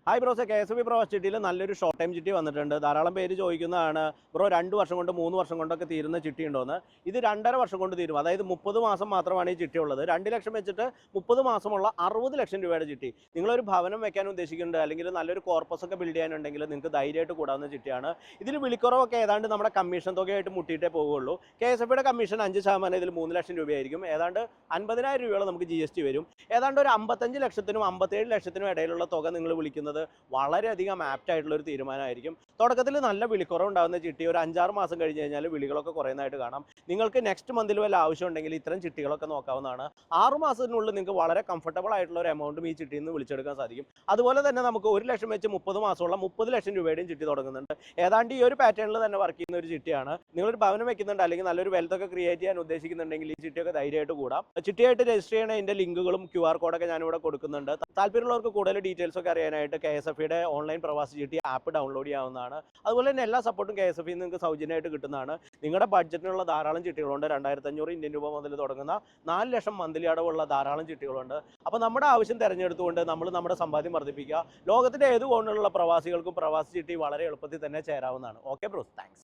Hi bros, KSB Pravas ചിട്ടിയിൽ നല്ലൊരു short time ചിട്ടി വന്നിട്ടുണ്ട്. ധാരാളം പേര് ചോദിക്കുന്നതാണ്, ബ്രോ 2 വർഷം കൊണ്ട് 3 വർഷം കൊണ്ടൊക്കെ തീരുന്ന ചിട്ടി ഉണ്ടോയെന്ന്. ഇത് 2.5 വർഷം കൊണ്ട് തീരും. അതായത് 30 മാസം മാത്രമാണ് ഈ ചിട്ടി ഉള്ളത്. 2 ലക്ഷം വെച്ചിട്ട് 30 മാസമുള്ള 60 ലക്ഷം രൂപയുടെ ചിട്ടി. നിങ്ങളൊരു ഭവനം വെക്കാൻ ഉദ്ദേശിക്കുന്നുണ്ട്, അല്ലെങ്കിൽ നല്ലൊരു കോർപ്പസ് ഒക്കെ ബിൽഡ് ചെയ്യാനുണ്ടെങ്കിൽ നിങ്ങൾക്ക് ധൈര്യമായിട്ട് കൂടാവുന്ന ചിട്ടിയാണ്. ഇതിൽ വിളിക്കുറവൊക്കെ ഏതാണ്ട് നമ്മുടെ കമ്മീഷൻ തുകയായിട്ട് മുട്ടിയിട്ടേ പോവുകയുള്ളൂ. KSBയുടെ കമ്മീഷൻ 5%, ഇതിൽ 3 ലക്ഷം രൂപയായിരിക്കും. ഏതാണ്ട് 50,000 രൂപയോളം നമുക്ക് GST വരും. ഏതാണ്ട് ഒരു 55 ലക്ഷത്തിനും 57 ലക്ഷത്തിനും ഇടയിലുള്ള തുക നിങ്ങൾ വിളിക്കുന്നത് വളരെയധികം ആപ്റ്റ് ആയിട്ടുള്ള ഒരു തീരുമാനമായിരിക്കും. തുടക്കത്തിൽ നല്ല വിളിക്കുറവുണ്ടാകുന്ന ചിട്ടി ഒരു 5-6 മാസം കഴിഞ്ഞ് കഴിഞ്ഞാൽ വിളികളൊക്കെ കുറയുന്നതായിട്ട് കാണാം. നിങ്ങൾക്ക് നെക്സ്റ്റ് മന്തിൽ വല്ല ആവശ്യമുണ്ടെങ്കിൽ ഇത്തരം ചിട്ടികളൊക്കെ നോക്കാവുന്നതാണ്. 6 മാസത്തിനുള്ളിൽ നിങ്ങൾക്ക് വളരെ കംഫർട്ടബിൾ ആയിട്ടുള്ള ഒരു എമൗണ്ടും ഈ ചിട്ടിയിൽ നിന്ന് വിളിച്ചെടുക്കാൻ സാധിക്കും. അതുപോലെ തന്നെ നമുക്ക് 1 ലക്ഷം വെച്ച് 30 മാസമുള്ള 30 ലക്ഷം രൂപയുടെയും ചിട്ടി തുടങ്ങുന്നുണ്ട്. ഏതാണ്ട് ഈ ഒരു പാറ്റേണിൽ തന്നെ വർക്ക് ചെയ്യുന്ന ഒരു ചിട്ടിയാണ്. നിങ്ങളൊരു ഭവനം വെക്കുന്നുണ്ട്, അല്ലെങ്കിൽ നല്ലൊരു വെൽത്ത് ഒക്കെ ക്രിയേറ്റ് ചെയ്യാൻ ഉദ്ദേശിക്കുന്നുണ്ടെങ്കിൽ ഈ ചിട്ടിയൊക്കെ ധൈര്യമായിട്ട് കൂടാം. ചിട്ടിയായിട്ട് രജിസ്റ്റർ ചെയ്യണ ഇതിന്റെ ലിങ്കുകളും QR കോഡൊക്കെ ഞാനിവിടെ കൊടുക്കുന്നുണ്ട്. താല്പര്യമുള്ളവർക്ക് കൂടുതൽ ഡീറ്റെയിൽസ് ഒക്കെ അറിയാനായിട്ട് KSFയുടെ ഓൺലൈൻ പ്രവാസി ചിട്ടി ആപ്പ് ഡൗൺലോഡ് ചെയ്യാവുന്നതാണ്. അതുപോലെ തന്നെ എല്ലാ സപ്പോർട്ടും KSFയിൽ നിങ്ങൾക്ക് സൗജന്യമായിട്ട് കിട്ടുന്നതാണ്. നിങ്ങളുടെ ബഡ്ജറ്റിനുള്ള ധാരാളം ചിട്ടികളുണ്ട്. 2,500 ഇന്ത്യൻ രൂപ മുതൽ തുടങ്ങുന്ന 4 ലക്ഷം മന്ത്ലി അടവുള്ള ധാരാളം ചിട്ടികളുണ്ട്. അപ്പോൾ നമ്മുടെ ആവശ്യം തിരഞ്ഞെടുത്തുകൊണ്ട് നമ്മൾ നമ്മുടെ സമ്പാദ്യം വർദ്ധിപ്പിക്കുക. ലോകത്തിന്റെ ഏത് കോണിലുള്ള പ്രവാസികൾക്കും പ്രവാസി ചിട്ടി വളരെ എളുപ്പത്തിൽ തന്നെ ചേരാവുന്നതാണ്. Okay bros, thanks.